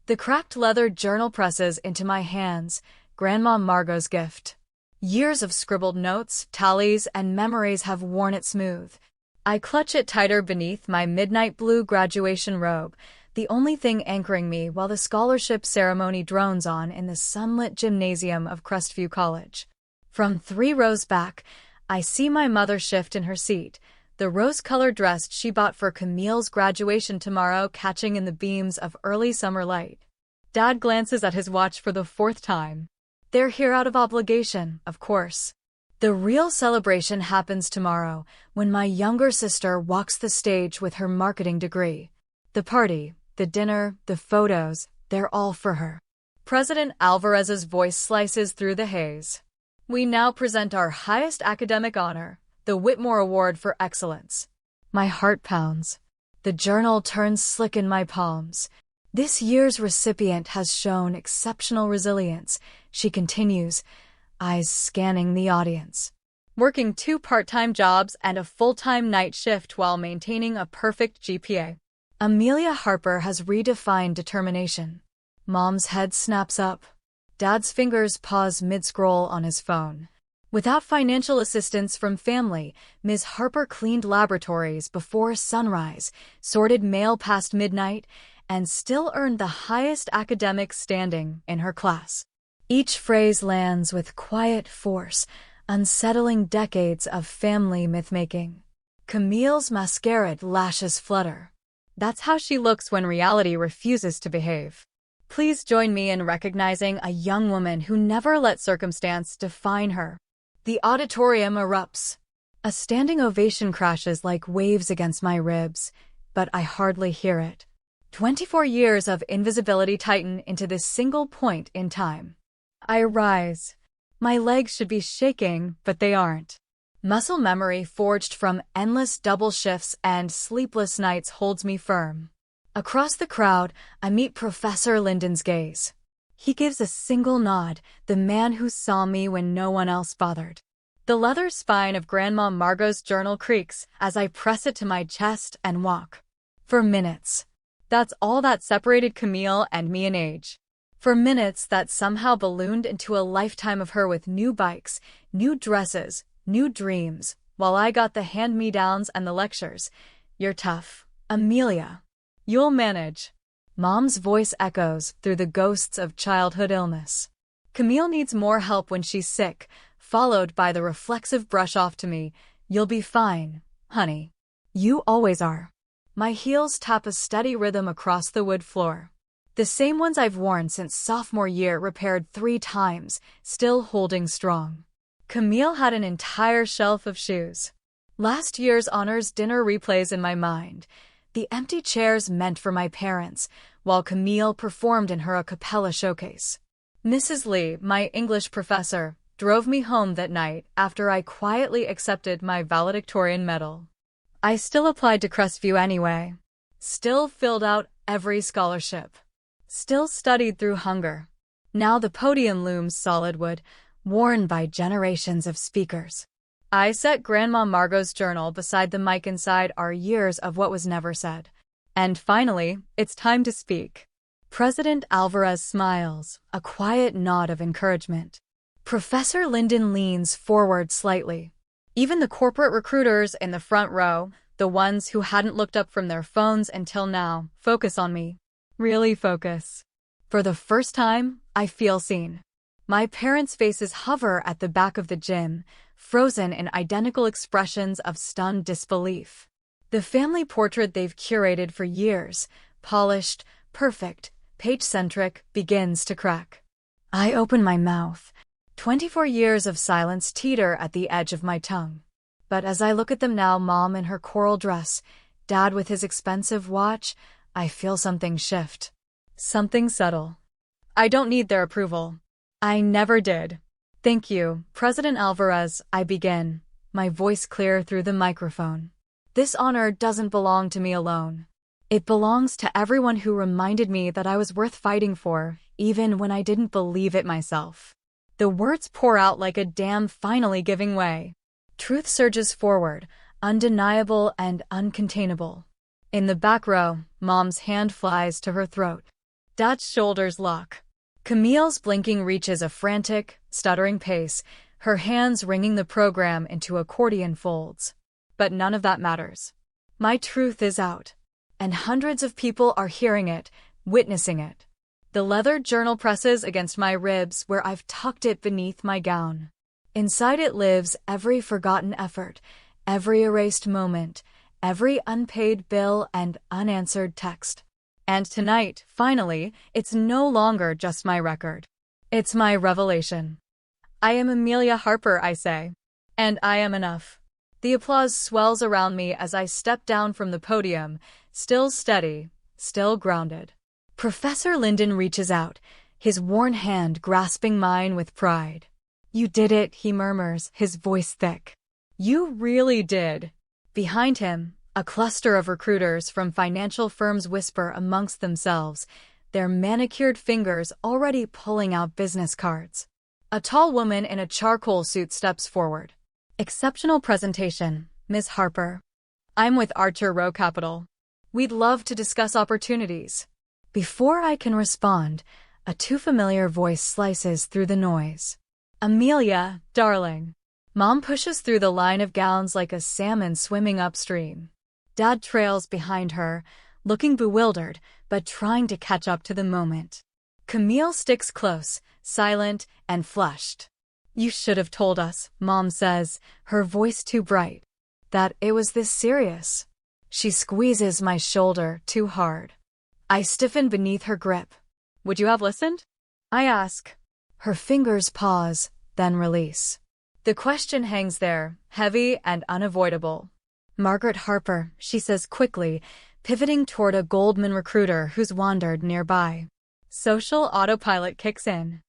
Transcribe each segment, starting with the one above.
The cracked leather journal presses into my hands, Grandma Margot's gift. Years of scribbled notes, tallies, and memories have worn it smooth. I clutch it tighter beneath my midnight blue graduation robe, the only thing anchoring me while the scholarship ceremony drones on in the sunlit gymnasium of Crestview College. From 3 rows back, I see my mother shift in her seat, the rose-colored dress she bought for Camille's graduation tomorrow catching in the beams of early summer light. Dad glances at his watch for the 4th time. They're here out of obligation, of course. The real celebration happens tomorrow, when my younger sister walks the stage with her marketing degree. The party, the dinner, the photos, they're all for her. President Alvarez's voice slices through the haze. We now present our highest academic honor, the Whitmore Award for Excellence. My heart pounds. The journal turns slick in my palms. This year's recipient has shown exceptional resilience, she continues, eyes scanning the audience. Working 2 part-time jobs and a full-time night shift while maintaining a perfect GPA. Amelia Harper has redefined determination. Mom's head snaps up. Dad's fingers pause mid-scroll on his phone. Without financial assistance from family, Ms. Harper cleaned laboratories before sunrise, sorted mail past midnight, and still earned the highest academic standing in her class. Each phrase lands with quiet force, unsettling decades of family myth-making. Camille's mascaraed lashes flutter. That's how she looks when reality refuses to behave. Please join me in recognizing a young woman who never let circumstance define her. The auditorium erupts. A standing ovation crashes like waves against my ribs, but I hardly hear it. 24 years of invisibility tighten into this single point in time. I rise. My legs should be shaking, but they aren't. Muscle memory forged from endless double shifts and sleepless nights holds me firm. Across the crowd, I meet Professor Linden's gaze. He gives a single nod, the man who saw me when no one else bothered. The leather spine of Grandma Margot's journal creaks as I press it to my chest and walk. For minutes. That's all that separated Camille and me in age. For minutes that somehow ballooned into a lifetime of her with new bikes, new dresses, new dreams, while I got the hand-me-downs and the lectures. You're tough, Amelia. You'll manage. Mom's voice echoes through the ghosts of childhood illness. Camille needs more help when she's sick, followed by the reflexive brush-off to me. You'll be fine, honey. You always are. My heels tap a steady rhythm across the wood floor. The same ones I've worn since sophomore year, repaired 3 times, still holding strong. Camille had an entire shelf of shoes. Last year's honors dinner replays in my mind. The empty chairs meant for my parents, while Camille performed in her a cappella showcase. Mrs. Lee, my English professor, drove me home that night after I quietly accepted my valedictorian medal. I still applied to Crestview anyway. Still filled out every scholarship. Still studied through hunger. Now the podium looms solidwood, worn by generations of speakers. I set Grandma Margot's journal beside the mic inside our years of what was never said. And finally, it's time to speak. President Alvarez smiles, a quiet nod of encouragement. Professor Linden leans forward slightly. Even the corporate recruiters in the front row, the ones who hadn't looked up from their phones until now, focus on me. Really focus. For the first time, I feel seen. My parents' faces hover at the back of the gym, frozen in identical expressions of stunned disbelief. The family portrait they've curated for years, polished, perfect, page-centric, begins to crack. I open my mouth. 24 years of silence teeter at the edge of my tongue. But as I look at them now, Mom in her coral dress, Dad with his expensive watch, I feel something shift. Something subtle. I don't need their approval. I never did. Thank you, President Alvarez, I begin, my voice clear through the microphone. This honor doesn't belong to me alone. It belongs to everyone who reminded me that I was worth fighting for, even when I didn't believe it myself. The words pour out like a dam finally giving way. Truth surges forward, undeniable and uncontainable. In the back row, Mom's hand flies to her throat. Dad's shoulders lock. Camille's blinking reaches a frantic, stuttering pace, her hands wringing the program into accordion folds. But none of that matters. My truth is out. And hundreds of people are hearing it, witnessing it. The leather journal presses against my ribs where I've tucked it beneath my gown. Inside it lives every forgotten effort, every erased moment, every unpaid bill and unanswered text. And tonight, finally, it's no longer just my record. It's my revelation. I am Amelia Harper, I say. And I am enough. The applause swells around me as I step down from the podium, still steady, still grounded. Professor Linden reaches out, his worn hand grasping mine with pride. You did it, he murmurs, his voice thick. You really did. Behind him, a cluster of recruiters from financial firms whisper amongst themselves, their manicured fingers already pulling out business cards. A tall woman in a charcoal suit steps forward. Exceptional presentation, Ms. Harper. I'm with Archer Row Capital. We'd love to discuss opportunities. Before I can respond, a too familiar voice slices through the noise. Amelia, darling. Mom pushes through the line of gowns like a salmon swimming upstream. Dad trails behind her, looking bewildered, but trying to catch up to the moment. Camille sticks close, silent and flushed. You should have told us, Mom says, her voice too bright, that it was this serious. She squeezes my shoulder too hard. I stiffen beneath her grip. Would you have listened? I ask. Her fingers pause, then release. The question hangs there, heavy and unavoidable. Margaret Harper, she says quickly, pivoting toward a Goldman recruiter who's wandered nearby. Social autopilot kicks in.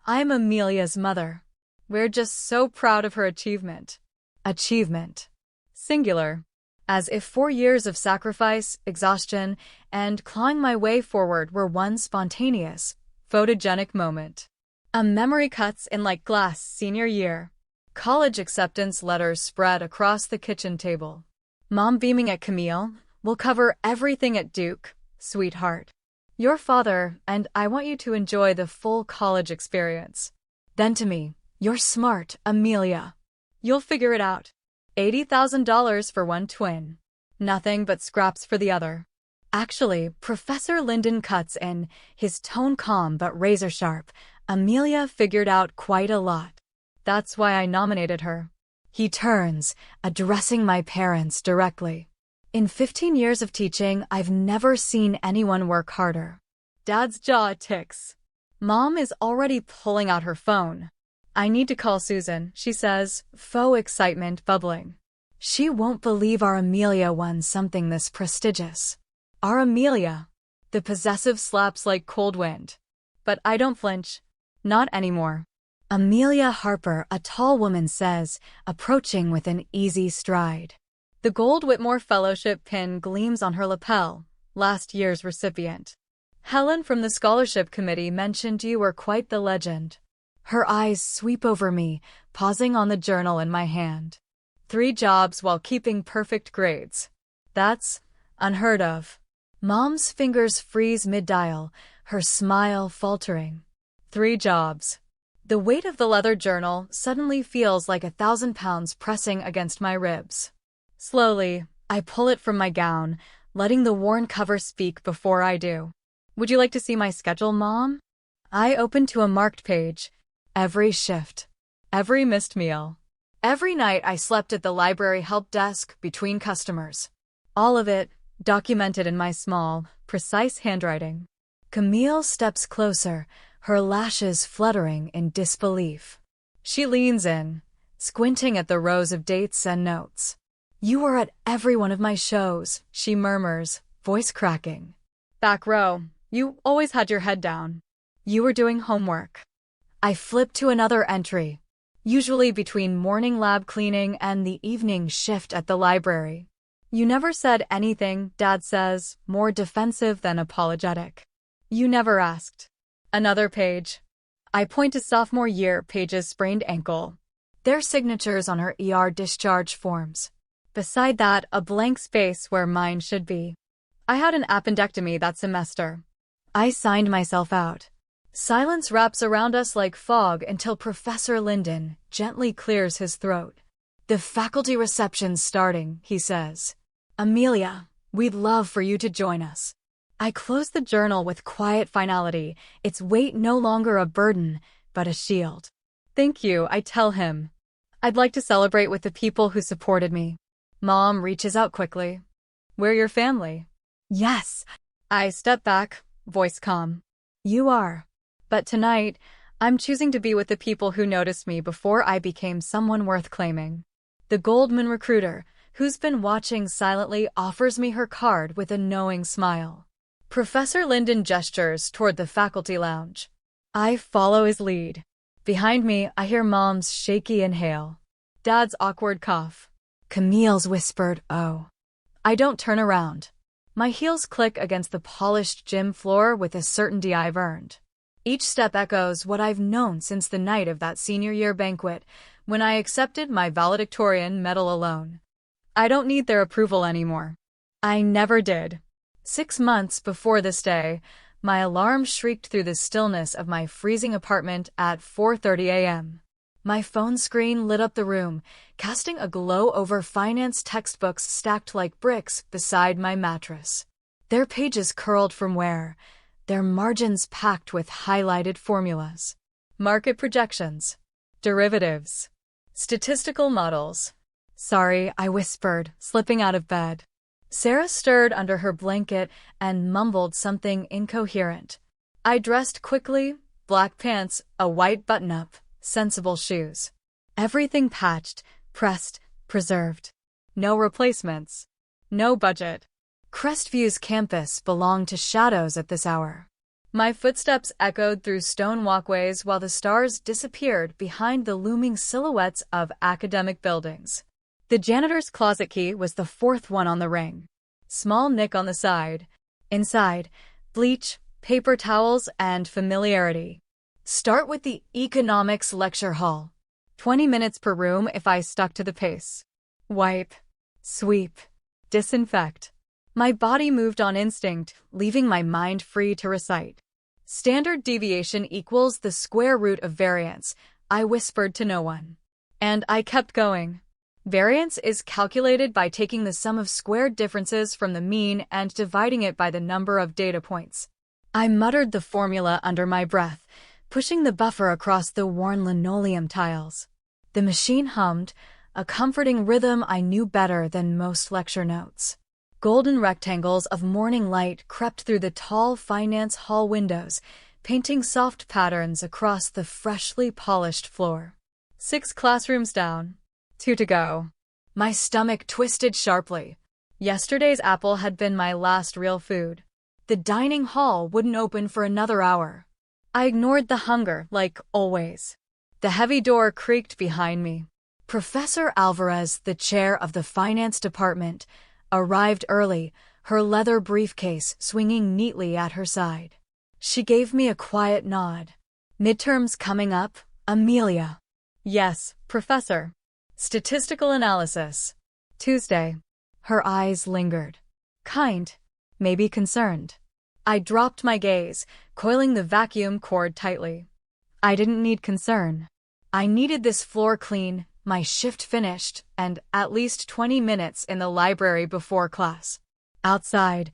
I'm Amelia's mother. We're just so proud of her achievement. Achievement. Singular. As if 4 years of sacrifice, exhaustion, and clawing my way forward were one spontaneous, photogenic moment. A memory cuts in like glass senior year. College acceptance letters spread across the kitchen table. Mom beaming at Camille, we'll cover everything at Duke, sweetheart. Your father and I want you to enjoy the full college experience. Then to me, you're smart, Amelia. You'll figure it out. $80,000 for one twin. Nothing but scraps for the other. Actually, Professor Linden cuts in, his tone calm but razor-sharp. Amelia figured out quite a lot. That's why I nominated her. He turns, addressing my parents directly. In 15 years of teaching, I've never seen anyone work harder. Dad's jaw ticks. Mom is already pulling out her phone. I need to call Susan, she says, faux excitement bubbling. She won't believe our Amelia won something this prestigious. Our Amelia. The possessive slaps like cold wind. But I don't flinch. Not anymore. Amelia Harper, a tall woman says, approaching with an easy stride. The gold Whitmore Fellowship pin gleams on her lapel, last year's recipient. Helen from the Scholarship Committee mentioned you were quite the legend. Her eyes sweep over me, pausing on the journal in my hand. 3 jobs while keeping perfect grades. That's unheard of. Mom's fingers freeze mid-dial, her smile faltering. 3 jobs. The weight of the leather journal suddenly feels like 1,000 pounds pressing against my ribs. Slowly, I pull it from my gown, letting the worn cover speak before I do. Would you like to see my schedule, Mom? I open to a marked page. Every shift. Every missed meal. Every night I slept at the library help desk between customers. All of it documented in my small, precise handwriting. Camille steps closer, her lashes fluttering in disbelief. She leans in, squinting at the rows of dates and notes. You were at every one of my shows, she murmurs, voice cracking. Back row, you always had your head down. You were doing homework. I flip to another entry, usually between morning lab cleaning and the evening shift at the library. You never said anything, Dad says, more defensive than apologetic. You never asked. Another page. I point to sophomore year Paige's sprained ankle. Their signatures on her ER discharge forms. Beside that, a blank space where mine should be. I had an appendectomy that semester. I signed myself out. Silence wraps around us like fog until Professor Linden gently clears his throat. The faculty reception's starting, he says. Amelia, we'd love for you to join us. I close the journal with quiet finality, its weight no longer a burden, but a shield. Thank you, I tell him. I'd like to celebrate with the people who supported me. Mom reaches out quickly. We're your family. Yes. I step back, voice calm. You are. But tonight, I'm choosing to be with the people who noticed me before I became someone worth claiming. The Goldman recruiter, who's been watching silently, offers me her card with a knowing smile. Professor Linden gestures toward the faculty lounge. I follow his lead. Behind me, I hear Mom's shaky inhale. Dad's awkward cough. Camille's whispered, "Oh." I don't turn around. My heels click against the polished gym floor with a certainty I've earned. Each step echoes what I've known since the night of that senior year banquet, when I accepted my valedictorian medal alone. I don't need their approval anymore. I never did. 6 months before this day, my alarm shrieked through the stillness of my freezing apartment at 4:30 a.m. My phone screen lit up the room, casting a glow over finance textbooks stacked like bricks beside my mattress. Their pages curled from where? Their margins packed with highlighted formulas. Market projections. Derivatives. Statistical models. Sorry, I whispered, slipping out of bed. Sarah stirred under her blanket and mumbled something incoherent. I dressed quickly, black pants, a white button-up, sensible shoes. Everything patched, pressed, preserved. No replacements. No budget. Crestview's campus belonged to shadows at this hour. My footsteps echoed through stone walkways while the stars disappeared behind the looming silhouettes of academic buildings. The janitor's closet key was the 4th one on the ring. Small nick on the side. Inside, bleach, paper towels, and familiarity. Start with the economics lecture hall. 20 minutes per room if I stuck to the pace. Wipe. Sweep. Disinfect. My body moved on instinct, leaving my mind free to recite. Standard deviation equals the square root of variance, I whispered to no one. And I kept going. Variance is calculated by taking the sum of squared differences from the mean and dividing it by the number of data points. I muttered the formula under my breath, pushing the buffer across the worn linoleum tiles. The machine hummed, a comforting rhythm I knew better than most lecture notes. Golden rectangles of morning light crept through the tall finance hall windows, painting soft patterns across the freshly polished floor. 6 classrooms down. 2 to go. My stomach twisted sharply. Yesterday's apple had been my last real food. The dining hall wouldn't open for another hour. I ignored the hunger, like always. The heavy door creaked behind me. Professor Alvarez, the chair of the finance department, arrived early, her leather briefcase swinging neatly at her side. She gave me a quiet nod. Midterms coming up, Amelia. Yes, Professor. Statistical analysis. Tuesday. Her eyes lingered. Kind, maybe concerned. I dropped my gaze, coiling the vacuum cord tightly. I didn't need concern. I needed this floor clean, my shift finished, and at least 20 minutes in the library before class. Outside,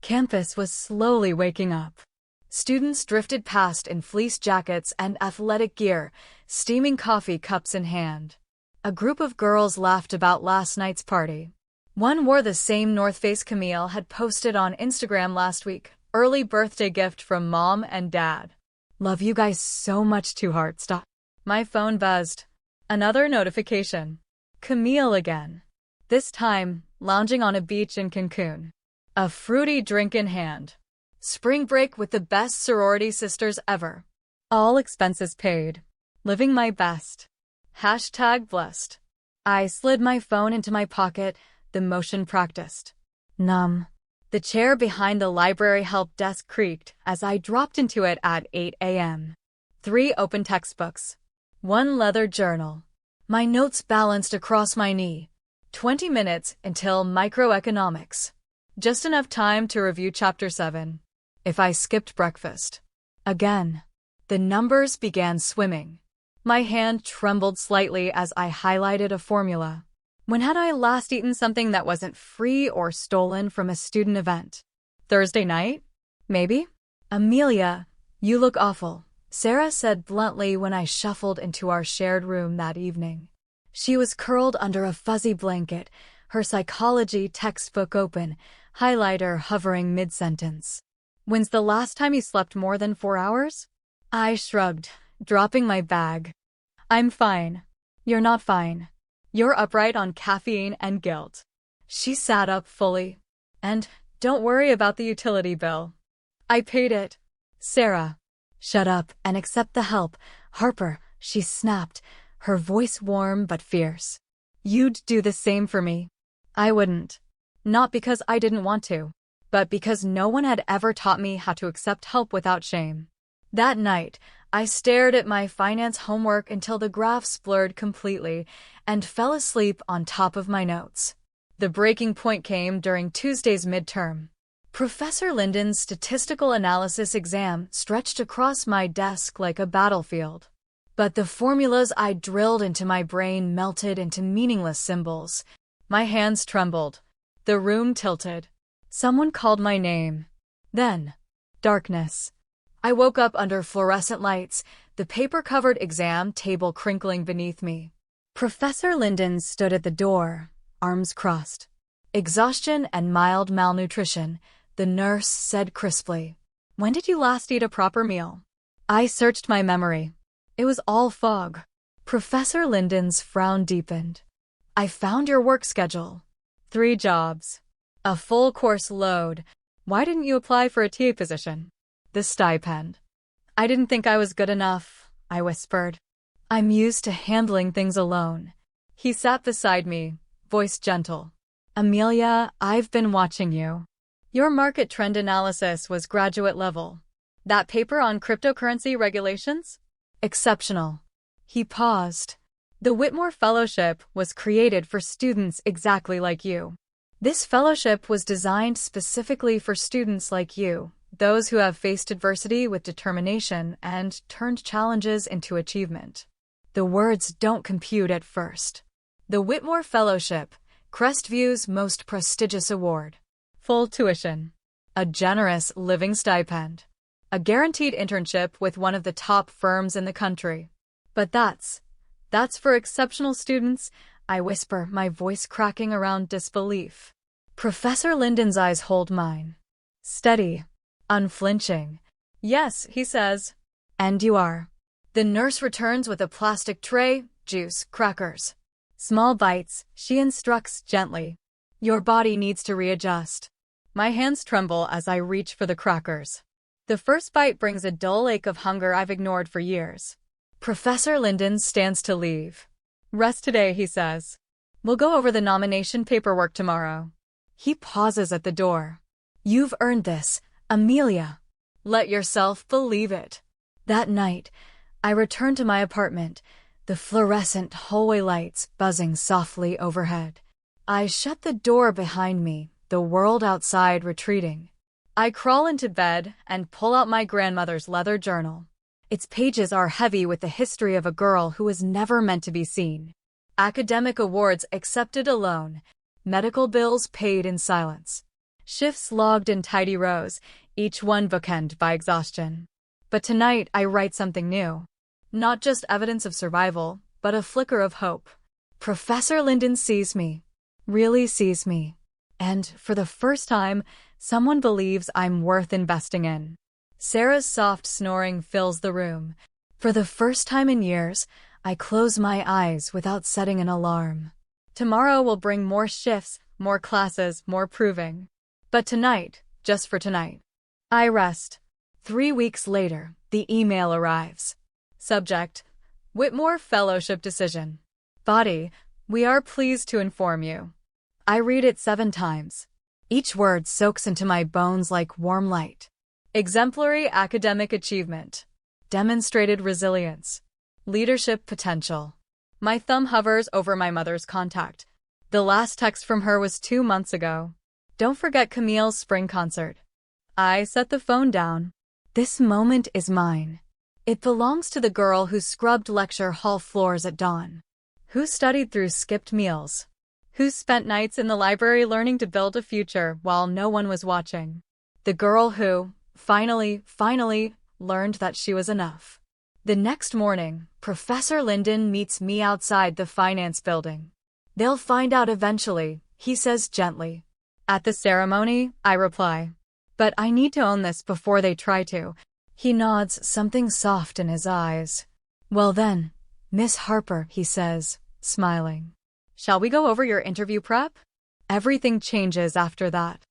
campus was slowly waking up. Students drifted past in fleece jackets and athletic gear, steaming coffee cups in hand. A group of girls laughed about last night's party. One wore the same North Face Camille had posted on Instagram last week. Early birthday gift from Mom and Dad. Love you guys so much, 2 hearts. My phone buzzed. Another notification. Camille again. This time, lounging on a beach in Cancun. A fruity drink in hand. Spring break with the best sorority sisters ever. All expenses paid. Living my best. #blessed. I slid my phone into my pocket, the motion practiced. Numb. The chair behind the library help desk creaked as I dropped into it at 8 a.m. 3 open textbooks. 1 leather journal. My notes balanced across my knee. 20 minutes until microeconomics. Just enough time to review Chapter 7. if I skipped breakfast. Again. The numbers began swimming. My hand trembled slightly as I highlighted a formula. When had I last eaten something that wasn't free or stolen from a student event? Thursday night? Maybe? Amelia, you look awful, Sarah said bluntly when I shuffled into our shared room that evening. She was curled under a fuzzy blanket, her psychology textbook open, highlighter hovering mid-sentence. When's the last time you slept more than 4 hours? I shrugged, dropping my bag. I'm fine. You're not fine. You're upright on caffeine and guilt. She sat up fully. And don't worry about the utility bill. I paid it. Sarah. Shut up and accept the help. Harper, she snapped, her voice warm but fierce. You'd do the same for me. I wouldn't. Not because I didn't want to, but because no one had ever taught me how to accept help without shame. That night, I stared at my finance homework until the graphs blurred completely and fell asleep on top of my notes. The breaking point came during Tuesday's midterm. Professor Linden's statistical analysis exam stretched across my desk like a battlefield. But the formulas I drilled into my brain melted into meaningless symbols. My hands trembled. The room tilted. Someone called my name. Then, darkness. I woke up under fluorescent lights, the paper-covered exam table crinkling beneath me. Professor Linden stood at the door, arms crossed. Exhaustion and mild malnutrition, the nurse said crisply. When did you last eat a proper meal? I searched my memory. It was all fog. Professor Linden's frown deepened. I found your work schedule. 3 jobs. A full course load. Why didn't you apply for a TA position? The stipend. I didn't think I was good enough, I whispered. I'm used to handling things alone. He sat beside me, voice gentle. Amelia, I've been watching you. Your market trend analysis was graduate level. That paper on cryptocurrency regulations? Exceptional. He paused. The Whitmore Fellowship was created for students exactly like you. This fellowship was designed specifically for students like you, those who have faced adversity with determination and turned challenges into achievement. The words don't compute at first. The Whitmore Fellowship, Crestview's most prestigious award. Full tuition. A generous living stipend. A guaranteed internship with one of the top firms in the country. But that's for exceptional students, I whisper, my voice cracking around disbelief. Professor Linden's eyes hold mine. Steady. Unflinching. Yes, he says. And you are. The nurse returns with a plastic tray, juice, crackers. Small bites, she instructs gently. Your body needs to readjust. My hands tremble as I reach for the crackers. The first bite brings a dull ache of hunger I've ignored for years. Professor Linden stands to leave. Rest today, he says. We'll go over the nomination paperwork tomorrow. He pauses at the door. You've earned this, Amelia. Let yourself believe it. That night, I returned to my apartment, the fluorescent hallway lights buzzing softly overhead. I shut the door behind me, the world outside retreating. I crawl into bed and pull out my grandmother's leather journal. Its pages are heavy with the history of a girl who was never meant to be seen. Academic awards accepted alone, medical bills paid in silence. Shifts logged in tidy rows, each one bookended by exhaustion. But tonight I write something new. Not just evidence of survival, but a flicker of hope. Professor Linden sees me. Really sees me. And, for the first time, someone believes I'm worth investing in. Sarah's soft snoring fills the room. For the first time in years, I close my eyes without setting an alarm. Tomorrow will bring more shifts, more classes, more proving. But tonight, just for tonight, I rest. 3 weeks later, the email arrives. Subject: Whitmore Fellowship Decision. Body: We are pleased to inform you. I read it 7 times. Each word soaks into my bones like warm light. Exemplary academic achievement. Demonstrated resilience. Leadership potential. My thumb hovers over my mother's contact. The last text from her was 2 months ago. Don't forget Camille's spring concert. I set the phone down. This moment is mine. It belongs to the girl who scrubbed lecture hall floors at dawn, who studied through skipped meals, who spent nights in the library learning to build a future while no one was watching. The girl who, finally, learned that she was enough. The next morning, Professor Linden meets me outside the finance building. They'll find out eventually, he says gently. At the ceremony, I reply. But I need to own this before they try to. He nods, something soft in his eyes. Well then, Miss Harper, he says, smiling. Shall we go over your interview prep? Everything changes after that.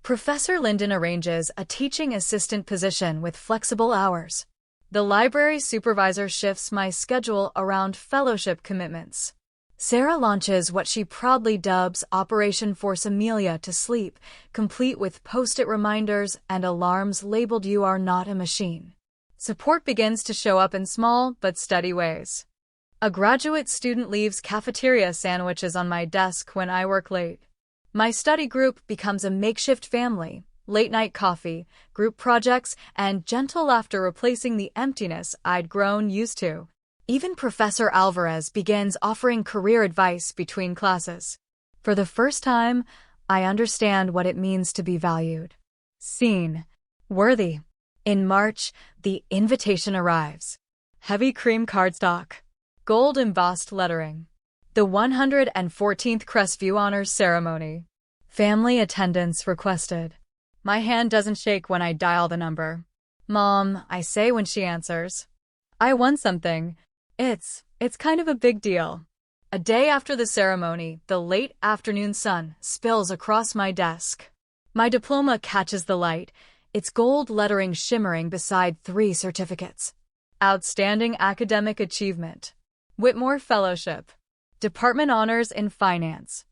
Professor Linden arranges a teaching assistant position with flexible hours. The library supervisor shifts my schedule around fellowship commitments. Sarah launches what she proudly dubs Operation Force Amelia to sleep, complete with post-it reminders and alarms labeled "You are not a machine." Support begins to show up in small but steady ways. A graduate student leaves cafeteria sandwiches on my desk when I work late. My study group becomes a makeshift family, late-night coffee, group projects, and gentle laughter replacing the emptiness I'd grown used to. Even Professor Alvarez begins offering career advice between classes. For the first time, I understand what it means to be valued, seen, worthy. In March, the invitation arrives. Heavy cream cardstock, gold embossed lettering. The 114th Crestview Honors Ceremony. Family attendance requested. My hand doesn't shake when I dial the number. Mom, I say when she answers. I won something. It's kind of a big deal. A day after the ceremony, the late afternoon sun spills across my desk. My diploma catches the light, its gold lettering shimmering beside 3 certificates. Outstanding Academic Achievement. Whitmore Fellowship. Department Honors in Finance.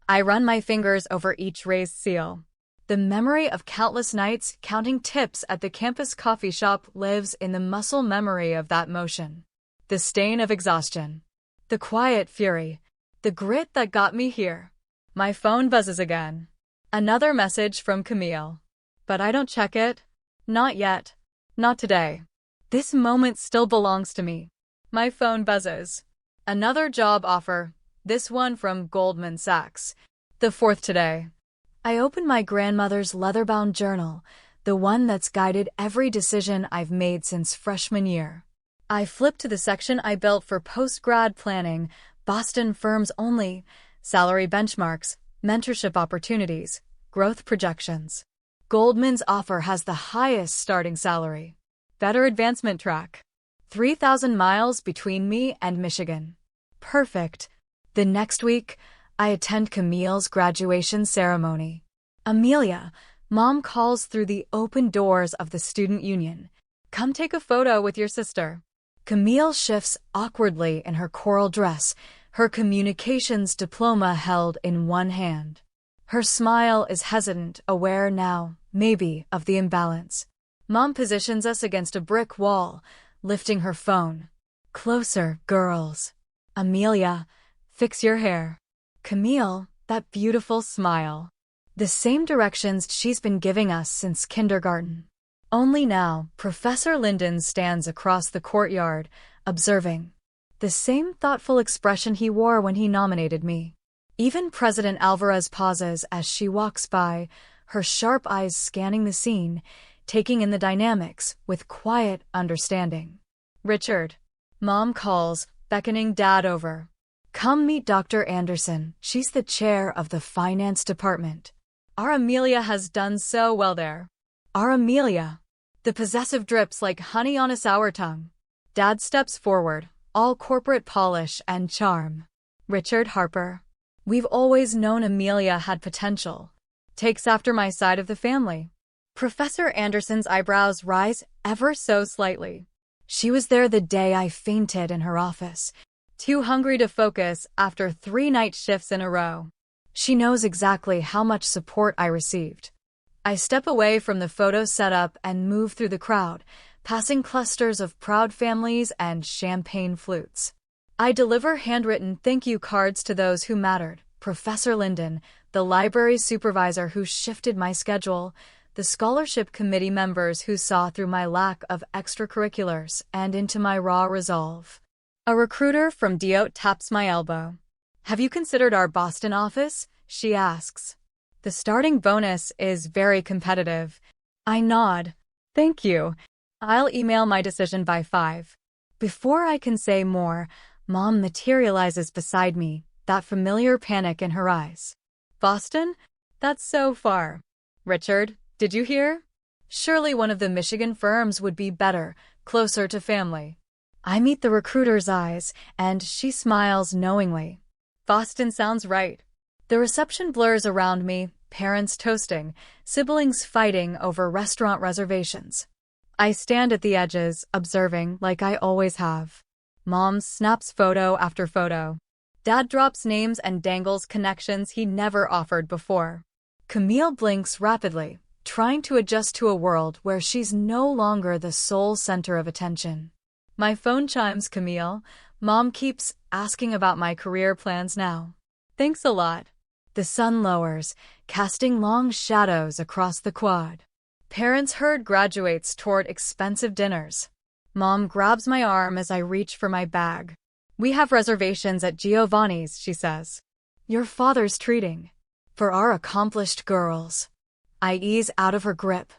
I run my fingers over each raised seal. The memory of countless nights counting tips at the campus coffee shop lives in the muscle memory of that motion. The stain of exhaustion. The quiet fury. The grit that got me here. My phone buzzes again. Another message from Camille. But I don't check it. Not yet. Not today. This moment still belongs to me. My phone buzzes. Another job offer. This one from Goldman Sachs. The 4th today. I open my grandmother's leather-bound journal, the one that's guided every decision I've made since freshman year. I flip to the section I built for post-grad planning, Boston firms only, salary benchmarks, mentorship opportunities, growth projections. Goldman's offer has the highest starting salary. Better advancement track. 3,000 miles between me and Michigan. Perfect. The next week, I attend Camille's graduation ceremony. Amelia, Mom calls through the open doors of the student union. Come take a photo with your sister. Camille shifts awkwardly in her coral dress, her communications diploma held in one hand. Her smile is hesitant, aware now, maybe, of the imbalance. Mom positions us against a brick wall, lifting her phone. Closer, girls. Amelia, fix your hair. Camille, that beautiful smile. The same directions she's been giving us since kindergarten. Only now, Professor Linden stands across the courtyard, observing. The same thoughtful expression he wore when he nominated me. Even President Alvarez pauses as she walks by, her sharp eyes scanning the scene, taking in the dynamics with quiet understanding. Richard. Mom calls, beckoning Dad over. Come meet Dr. Anderson. She's the chair of the finance department. Our Amelia has done so well there. Our Amelia. The possessive drips like honey on a sour tongue. Dad steps forward, all corporate polish and charm. Richard Harper. We've always known Amelia had potential. Takes after my side of the family. Professor Anderson's eyebrows rise ever so slightly. She was there the day I fainted in her office, too hungry to focus after 3 night shifts in a row. She knows exactly how much support I received. I step away from the photo setup and move through the crowd, passing clusters of proud families and champagne flutes. I deliver handwritten thank you cards to those who mattered. Professor Linden, the library supervisor who shifted my schedule, the scholarship committee members who saw through my lack of extracurriculars and into my raw resolve. A recruiter from DOT taps my elbow. "Have you considered our Boston office?" she asks. "The starting bonus is very competitive." I nod. "Thank you. I'll email my decision by 5. Before I can say more, Mom materializes beside me, that familiar panic in her eyes. "Boston? That's so far. Richard, did you hear? Surely one of the Michigan firms would be better, closer to family." I meet the recruiter's eyes, and she smiles knowingly. Boston sounds right. The reception blurs around me, parents toasting, siblings fighting over restaurant reservations. I stand at the edges, observing like I always have. Mom snaps photo after photo. Dad drops names and dangles connections he never offered before. Camille blinks rapidly, trying to adjust to a world where she's no longer the sole center of attention. My phone chimes. "Camille, Mom keeps asking about my career plans now." "Thanks a lot." The sun lowers, casting long shadows across the quad. Parents herd graduates toward expensive dinners. Mom grabs my arm as I reach for my bag. "We have reservations at Giovanni's," she says. "Your father's treating. For our accomplished girls." I ease out of her grip.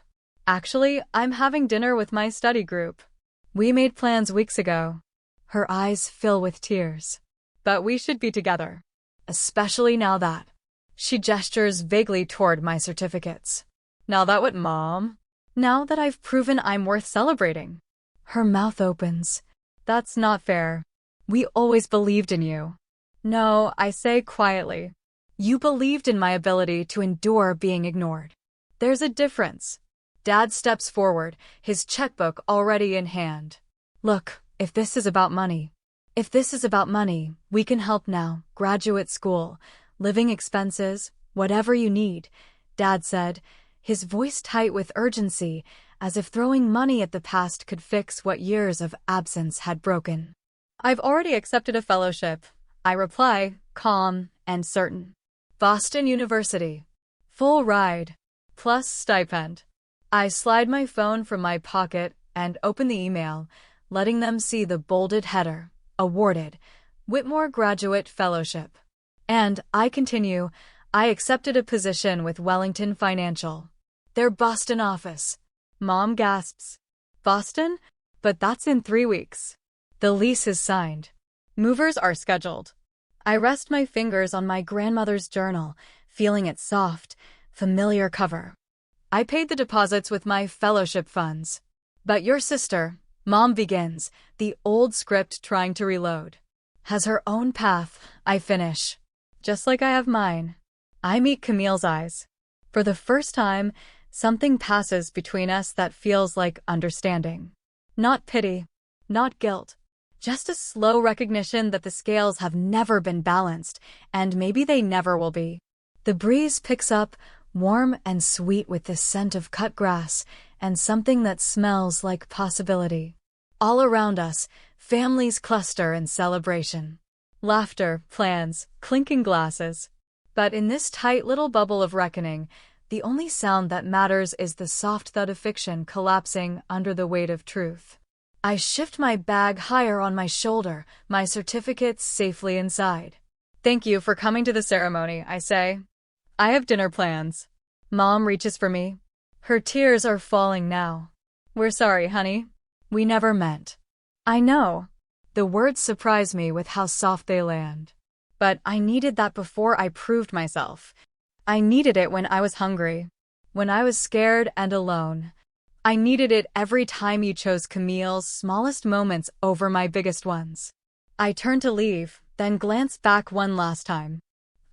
"Actually, I'm having dinner with my study group. We made plans weeks ago." Her eyes fill with tears. "But we should be together. Especially now that." She gestures vaguely toward my certificates. "Now that what, Mom?" "Now that I've proven I'm worth celebrating." Her mouth opens. "That's not fair. We always believed in you." "No," I say quietly. "You believed in my ability to endure being ignored. There's a difference." Dad steps forward, his checkbook already in hand. "Look, if this is about money, we can help now. Graduate school, living expenses, whatever you need," Dad said, his voice tight with urgency, as if throwing money at the past could fix what years of absence had broken. "I've already accepted a fellowship," I reply, calm and certain. "Boston University. Full ride. Plus stipend." I slide my phone from my pocket and open the email, letting them see the bolded header, "Awarded, Whitmore Graduate Fellowship." And I continue, "I accepted a position with Wellington Financial. Their Boston office." Mom gasps. "Boston? But that's in 3 weeks. The lease is signed. Movers are scheduled." I rest my fingers on my grandmother's journal, feeling its soft, familiar cover. "I paid the deposits with my fellowship funds. But your sister," Mom begins, the old script trying to reload, "has her own path," I finish. "Just like I have mine." I meet Camille's eyes. For the first time, something passes between us that feels like understanding. Not pity, not guilt. Just a slow recognition that the scales have never been balanced, and maybe they never will be. The breeze picks up, warm and sweet with the scent of cut grass, and something that smells like possibility. All around us, families cluster in celebration. Laughter, plans, clinking glasses. But in this tight little bubble of reckoning, the only sound that matters is the soft thud of fiction collapsing under the weight of truth. I shift my bag higher on my shoulder, my certificates safely inside. "Thank you for coming to the ceremony," I say. "I have dinner plans." Mom reaches for me. Her tears are falling now. "We're sorry, honey. We never meant." I know. The words surprise me with how soft they land. But I needed that before I proved myself. I needed it when I was hungry, when I was scared and alone. I needed it every time you chose Camille's smallest moments over my biggest ones. I turn to leave, then glance back one last time.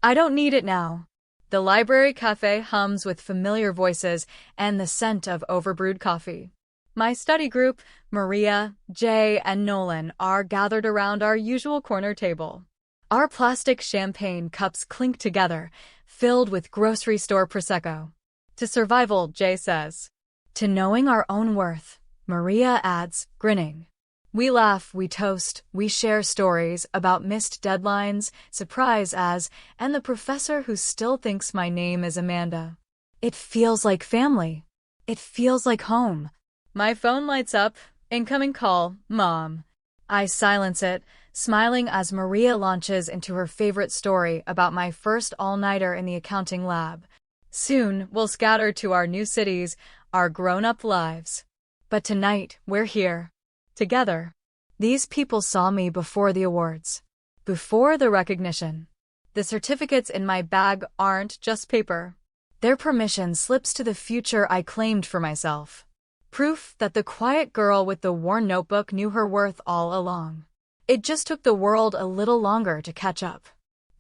I don't need it now. The library cafe hums with familiar voices and the scent of overbrewed coffee. My study group, Maria, Jay, and Nolan, are gathered around our usual corner table. Our plastic champagne cups clink together, filled with grocery store Prosecco. "To survival," Jay says. "To knowing our own worth," Maria adds, grinning. We laugh, we toast, we share stories about missed deadlines, surprise as, and the professor who still thinks my name is Amanda. It feels like family. It feels like home. My phone lights up. Incoming call, Mom. I silence it, smiling as Maria launches into her favorite story about my first all-nighter in the accounting lab. Soon, we'll scatter to our new cities, our grown-up lives. But tonight, we're here. Together. These people saw me before the awards. Before the recognition. The certificates in my bag aren't just paper. Their permission slips to the future I claimed for myself. Proof that the quiet girl with the worn notebook knew her worth all along. It just took the world a little longer to catch up.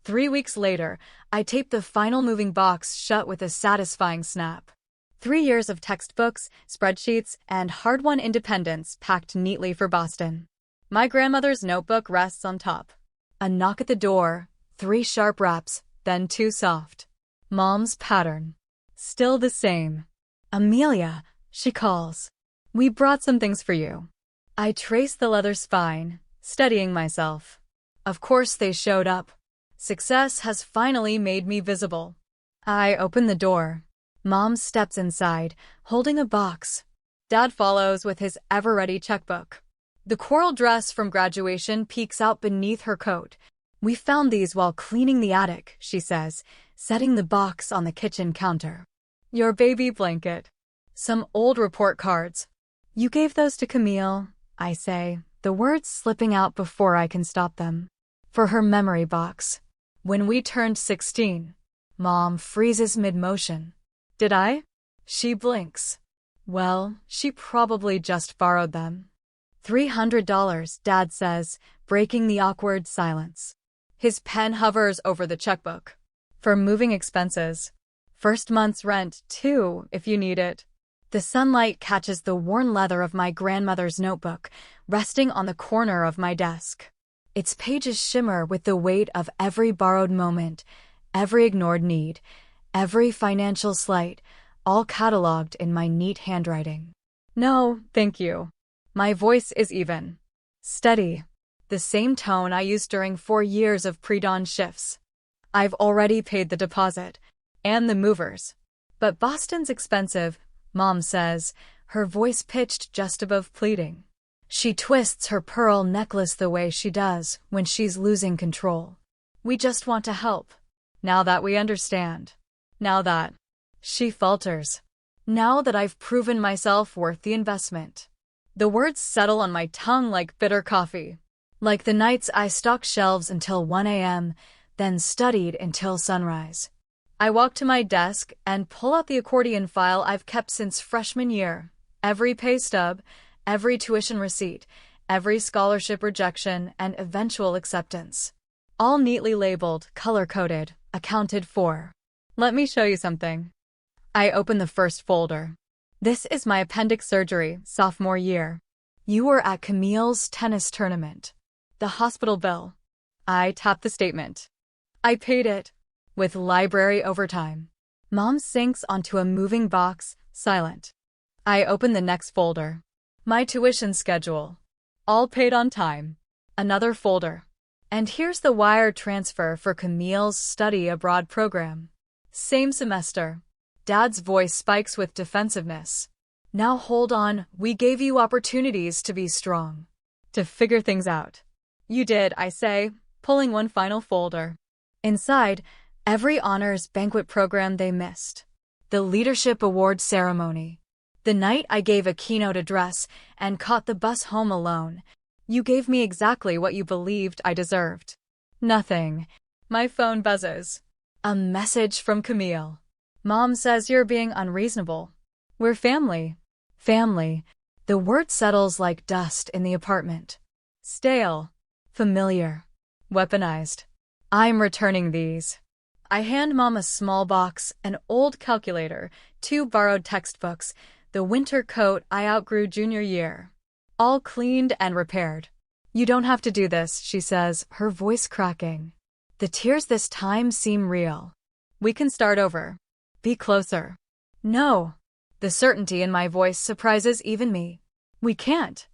3 weeks later, I taped the final moving box shut with a satisfying snap. 3 years of textbooks, spreadsheets, and hard-won independence packed neatly for Boston. My grandmother's notebook rests on top. A knock at the door, 3 sharp raps, then 2 soft. Mom's pattern. Still the same. Amelia, she calls. We brought some things for you. I trace the leather spine, steadying myself. Of course they showed up. Success has finally made me visible. I open the door. Mom steps inside, holding a box. Dad follows with his ever-ready checkbook. The coral dress from graduation peeks out beneath her coat. We found these while cleaning the attic, she says, setting the box on the kitchen counter. Your baby blanket. Some old report cards. You gave those to Camille, I say, the words slipping out before I can stop them. For her memory box. When we turned 16. Mom freezes mid-motion. Did I? She blinks. Well, she probably just borrowed them. $300, Dad says, breaking the awkward silence. His pen hovers over the checkbook. For moving expenses. First month's rent, too, if you need it. The sunlight catches the worn leather of my grandmother's notebook, resting on the corner of my desk. Its pages shimmer with the weight of every borrowed moment, every ignored need, every financial slight, all cataloged in my neat handwriting. No, thank you. My voice is even. Steady. The same tone I used during 4 years of pre-dawn shifts. I've already paid the deposit. And the movers. But Boston's expensive, Mom says, her voice pitched just above pleading. She twists her pearl necklace the way she does when she's losing control. We just want to help. Now that we understand. Now that. She falters. Now that I've proven myself worth the investment. The words settle on my tongue like bitter coffee. Like the nights I stalked shelves until 1 a.m., then studied until sunrise. I walk to my desk and pull out the accordion file I've kept since freshman year. Every pay stub, every tuition receipt, every scholarship rejection, and eventual acceptance. All neatly labeled, color-coded, accounted for. Let me show you something. I open the first folder. This is my appendix surgery, sophomore year. You were at Camille's tennis tournament. The hospital bill. I tap the statement. I paid it. With library overtime. Mom sinks onto a moving box, silent. I open the next folder. My tuition schedule. All paid on time. Another folder. And here's the wire transfer for Camille's study abroad program. Same semester. Dad's voice spikes with defensiveness. Now hold on, we gave you opportunities to be strong. To figure things out. You did, I say, pulling one final folder. Inside, every honors banquet program they missed. The leadership award ceremony. The night I gave a keynote address and caught the bus home alone. You gave me exactly what you believed I deserved. Nothing. My phone buzzes. A message from Camille. Mom says you're being unreasonable. We're family. Family. The word settles like dust in the apartment. Stale. Familiar. Weaponized. I'm returning these. I hand Mom a small box, an old calculator, 2 borrowed textbooks, the winter coat I outgrew junior year. All cleaned and repaired. You don't have to do this, she says, her voice cracking. The tears this time seem real. We can start over. Be closer. No. The certainty in my voice surprises even me. We can't.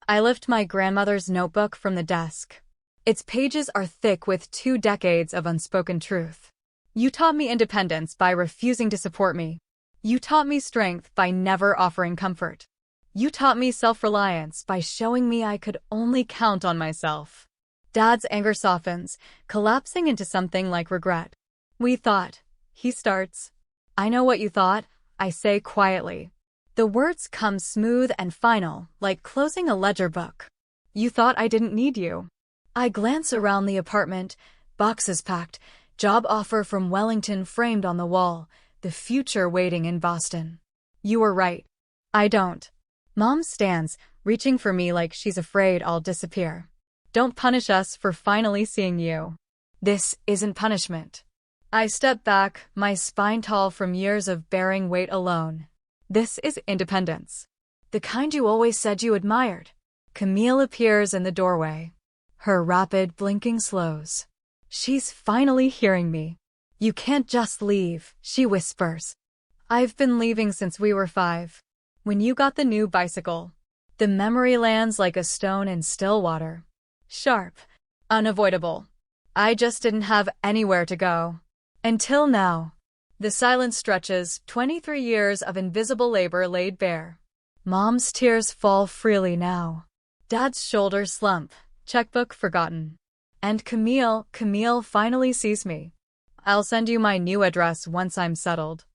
I lift my grandmother's notebook from the desk. Its pages are thick with 2 decades of unspoken truth. You taught me independence by refusing to support me. You taught me strength by never offering comfort. You taught me self-reliance by showing me I could only count on myself. Dad's anger softens, collapsing into something like regret. We thought. He starts. I know what you thought, I say quietly. The words come smooth and final, like closing a ledger book. You thought I didn't need you. I glance around the apartment, boxes packed, job offer from Wellington framed on the wall, the future waiting in Boston. You were right. I don't. Mom stands, reaching for me like she's afraid I'll disappear. Don't punish us for finally seeing you. This isn't punishment. I step back, my spine tall from years of bearing weight alone. This is independence. The kind you always said you admired. Camille appears in the doorway. Her rapid blinking slows. She's finally hearing me. You can't just leave, she whispers. I've been leaving since we were 5. When you got the new bicycle. The memory lands like a stone in still water. Sharp. Unavoidable. I just didn't have anywhere to go. Until now. The silence stretches, 23 years of invisible labor laid bare. Mom's tears fall freely now. Dad's shoulders slump, checkbook forgotten. And Camille finally sees me. I'll send you my new address once I'm settled.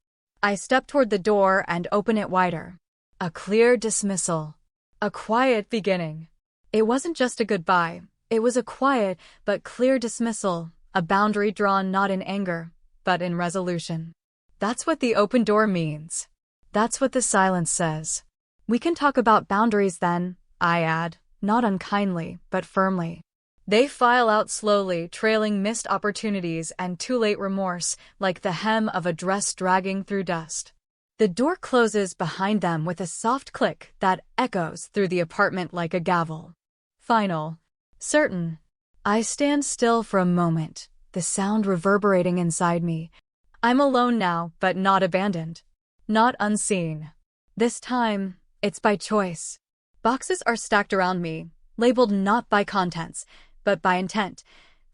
I step toward the door and open it wider. A clear dismissal. A quiet beginning. It wasn't just a goodbye. It was a quiet but clear dismissal, a boundary drawn not in anger, but in resolution. That's what the open door means. That's what the silence says. We can talk about boundaries then, I add, not unkindly, but firmly. They file out slowly, trailing missed opportunities and too late remorse, like the hem of a dress dragging through dust. The door closes behind them with a soft click that echoes through the apartment like a gavel. Final. Certain. I stand still for a moment, the sound reverberating inside me. I'm alone now, but not abandoned. Not unseen. This time, it's by choice. Boxes are stacked around me, labeled not by contents, but by intent.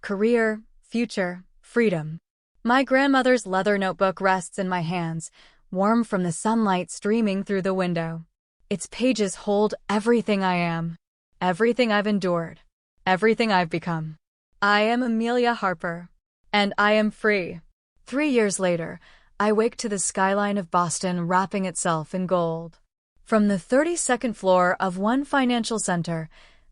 Career, future, freedom. My grandmother's leather notebook rests in my hands, warm from the sunlight streaming through the window. Its pages hold everything I am, everything I've endured, everything I've become. I am Amelia Harper, and I am free. 3 years later, I wake to the skyline of Boston wrapping itself in gold. From the 32nd floor of one financial center,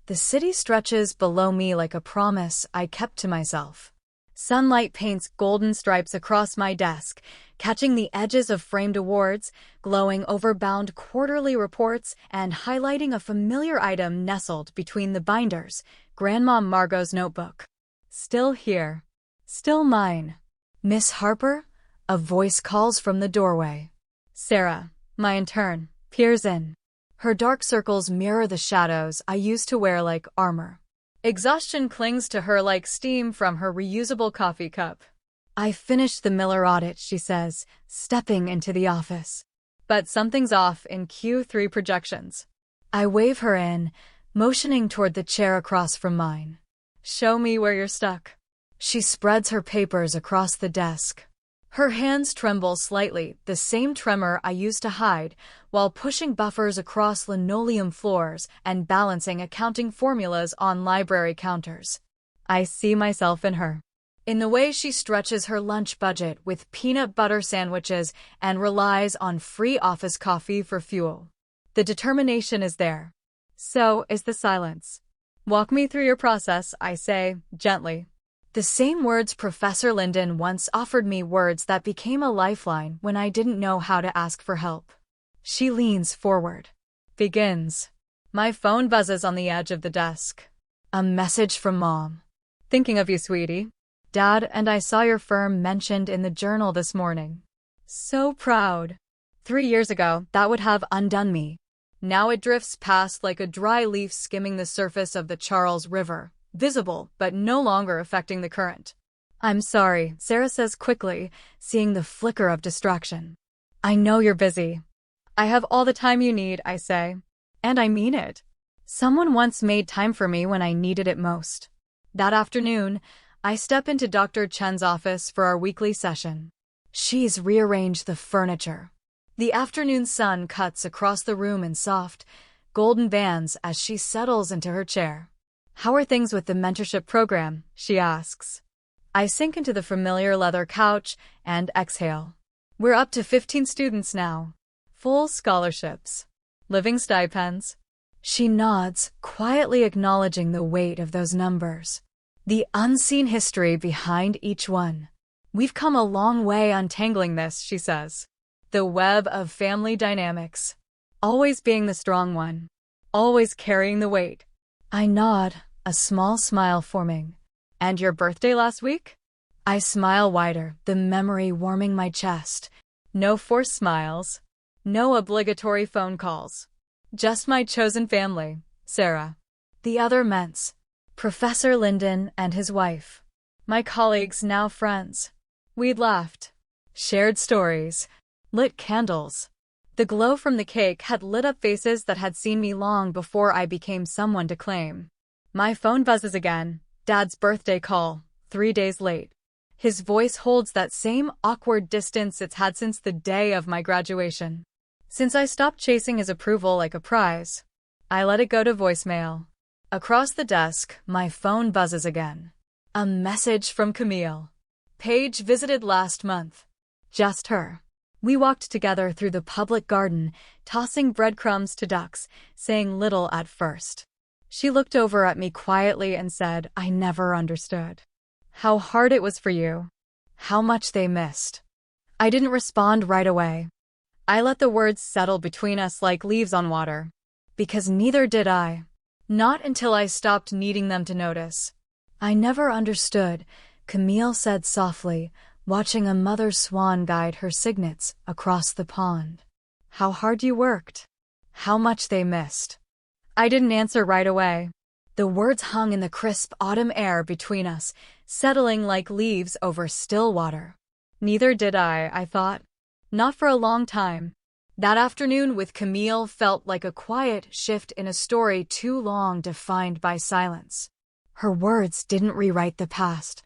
the city stretches below me like a promise I kept to myself. Sunlight paints golden stripes across my desk, catching the edges of framed awards, glowing over bound quarterly reports, and highlighting a familiar item nestled between the binders, Grandma Margot's notebook. Still here. Still mine. Miss Harper? A voice calls from the doorway. Sarah, my intern, peers in. Her dark circles mirror the shadows I used to wear like armor. Exhaustion clings to her like steam from her reusable coffee cup. I finished the Miller audit, she says, stepping into the office. But something's off in Q3 projections. I wave her in, motioning toward the chair across from mine. Show me where you're stuck. She spreads her papers across the desk. Her hands tremble slightly, the same tremor I used to hide, while pushing buffers across linoleum floors and balancing accounting formulas on library counters. I see myself in her. In the way she stretches her lunch budget with peanut butter sandwiches and relies on free office coffee for fuel. The determination is there. So is the silence. Walk me through your process, I say, gently. The same words Professor Linden once offered me, words that became a lifeline when I didn't know how to ask for help. She leans forward. Begins. My phone buzzes on the edge of the desk. A message from Mom. Thinking of you, sweetie. Dad and I saw your firm mentioned in the journal this morning. So proud. 3 years ago, that would have undone me. Now it drifts past like a dry leaf skimming the surface of the Charles River. Visible, but no longer affecting the current. I'm sorry, Sarah says quickly, seeing the flicker of distraction. I know you're busy. I have all the time you need, I say. And I mean it. Someone once made time for me when I needed it most. That afternoon, I step into Dr. Chen's office for our weekly session. She's rearranged the furniture. The afternoon sun cuts across the room in soft, golden bands as she settles into her chair. "How are things with the mentorship program?" she asks. I sink into the familiar leather couch and exhale. "We're up to 15 students now. Full scholarships. Living stipends." She nods, quietly acknowledging the weight of those numbers. The unseen history behind each one. "We've come a long way untangling this," she says. "The web of family dynamics. Always being the strong one. Always carrying the weight." I nod, a small smile forming. "And your birthday last week?" I smile wider, the memory warming my chest. No forced smiles. No obligatory phone calls. Just my chosen family, Sarah. The other Ments. Professor Linden and his wife. My colleagues, now friends. We'd laughed. Shared stories. Lit candles. The glow from the cake had lit up faces that had seen me long before I became someone to claim. My phone buzzes again. Dad's birthday call, 3 days late. His voice holds that same awkward distance it's had since the day of my graduation. Since I stopped chasing his approval like a prize, I let it go to voicemail. Across the desk, my phone buzzes again. A message from Camille. "Paige visited last month." Just her. We walked together through the public garden, tossing breadcrumbs to ducks, saying little at first. She looked over at me quietly and said, "I never understood how hard it was for you, how much they missed." I didn't respond right away. I let the words settle between us like leaves on water. Because neither did I. Not until I stopped needing them to notice. "I never understood," Camille said softly, watching a mother swan guide her cygnets across the pond. "How hard you worked. How much they missed." I didn't answer right away. The words hung in the crisp autumn air between us, settling like leaves over still water. Neither did I thought. Not for a long time. That afternoon with Camille felt like a quiet shift in a story too long defined by silence. Her words didn't rewrite the past,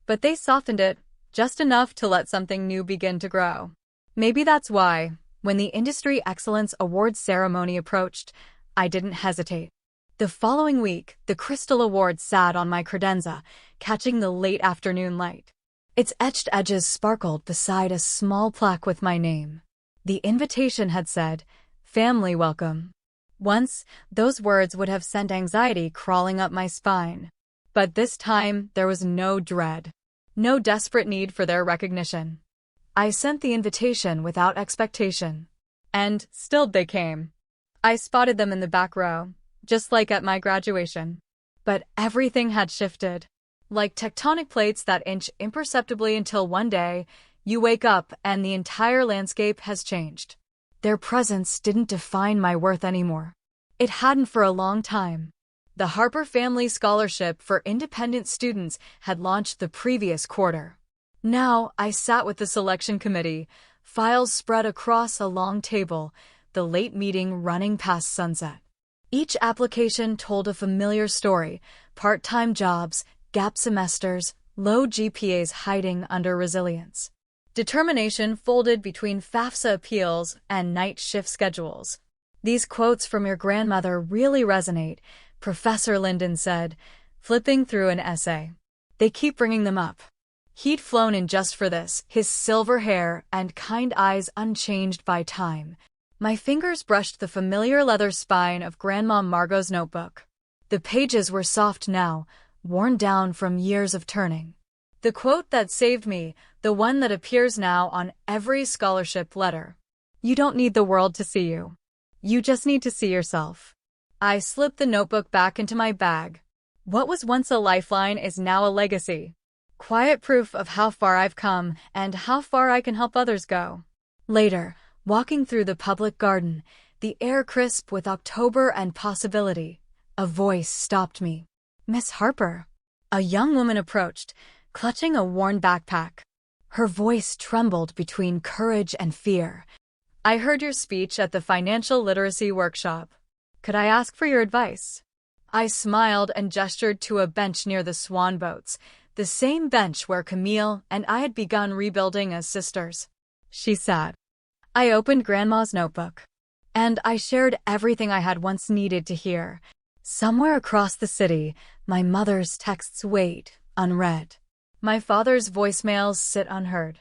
but they softened it, just enough to let something new begin to grow. Maybe that's why, when the Industry Excellence Awards ceremony approached, I didn't hesitate. The following week, the Crystal Award sat on my credenza, catching the late afternoon light. Its etched edges sparkled beside a small plaque with my name. The invitation had said, "Family welcome." Once, those words would have sent anxiety crawling up my spine. But this time, there was no dread. No desperate need for their recognition. I sent the invitation without expectation. And still they came. I spotted them in the back row, just like at my graduation. But everything had shifted. Like tectonic plates that inch imperceptibly until one day, you wake up and the entire landscape has changed. Their presence didn't define my worth anymore. It hadn't for a long time. The Harper Family Scholarship for Independent Students had launched the previous quarter. Now, I sat with the selection committee, files spread across a long table, the late meeting running past sunset. Each application told a familiar story: part-time jobs, gap semesters, low GPAs hiding under resilience. Determination folded between FAFSA appeals and night shift schedules. "These quotes from your grandmother really resonate," Professor Linden said, flipping through an essay. "They keep bringing them up." He'd flown in just for this, his silver hair and kind eyes unchanged by time. My fingers brushed the familiar leather spine of Grandma Margot's notebook. The pages were soft now, worn down from years of turning. The quote that saved me, the one that appears now on every scholarship letter. "You don't need the world to see you. You just need to see yourself." I slipped the notebook back into my bag. What was once a lifeline is now a legacy. Quiet proof of how far I've come and how far I can help others go. Later, walking through the public garden, the air crisp with October and possibility, a voice stopped me. "Miss Harper." A young woman approached, clutching a worn backpack. Her voice trembled between courage and fear. "I heard your speech at the financial literacy workshop. Could I ask for your advice?" I smiled and gestured to a bench near the swan boats, the same bench where Camille and I had begun rebuilding as sisters. She sat. I opened Grandma's notebook, and I shared everything I had once needed to hear. Somewhere across the city, my mother's texts wait, unread. My father's voicemails sit unheard.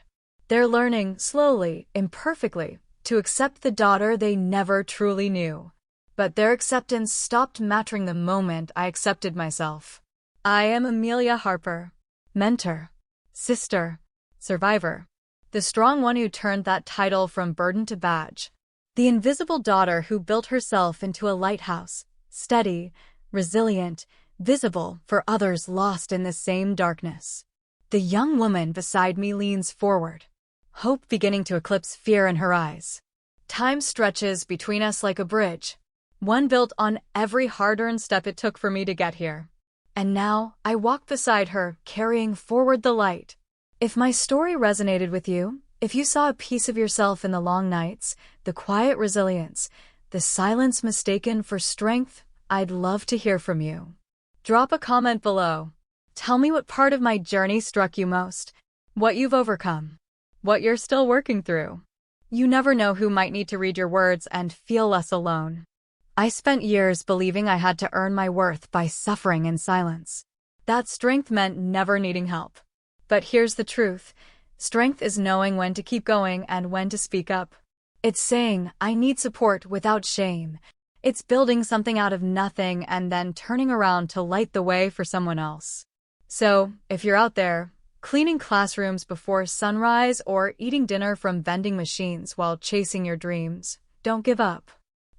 They're learning, slowly, imperfectly, to accept the daughter they never truly knew. But their acceptance stopped mattering the moment I accepted myself. I am Amelia Harper. Mentor. Sister. Survivor. The strong one who turned that title from burden to badge. The invisible daughter who built herself into a lighthouse, steady, resilient, visible for others lost in the same darkness. The young woman beside me leans forward, hope beginning to eclipse fear in her eyes. Time stretches between us like a bridge, one built on every hard-earned step it took for me to get here. And now, I walk beside her, carrying forward the light. If my story resonated with you, if you saw a piece of yourself in the long nights, the quiet resilience, the silence mistaken for strength, I'd love to hear from you. Drop a comment below. Tell me what part of my journey struck you most, what you've overcome, what you're still working through. You never know who might need to read your words and feel less alone. I spent years believing I had to earn my worth by suffering in silence. That strength meant never needing help. But here's the truth. Strength is knowing when to keep going and when to speak up. It's saying, I need support without shame. It's building something out of nothing and then turning around to light the way for someone else. So, if you're out there, cleaning classrooms before sunrise or eating dinner from vending machines while chasing your dreams, don't give up.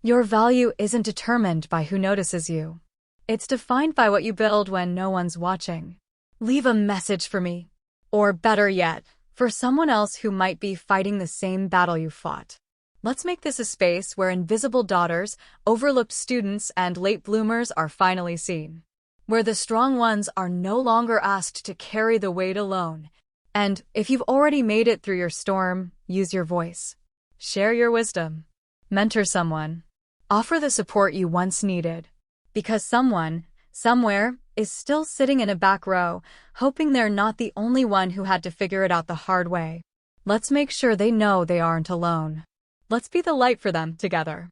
Your value isn't determined by who notices you. It's defined by what you build when no one's watching. Leave a message for me. Or better yet, for someone else who might be fighting the same battle you fought. Let's make this a space where invisible daughters, overlooked students, and late bloomers are finally seen. Where the strong ones are no longer asked to carry the weight alone. And if you've already made it through your storm, use your voice. Share your wisdom. Mentor someone. Offer the support you once needed. Because someone, somewhere, is still sitting in a back row, hoping they're not the only one who had to figure it out the hard way. Let's make sure they know they aren't alone. Let's be the light for them together.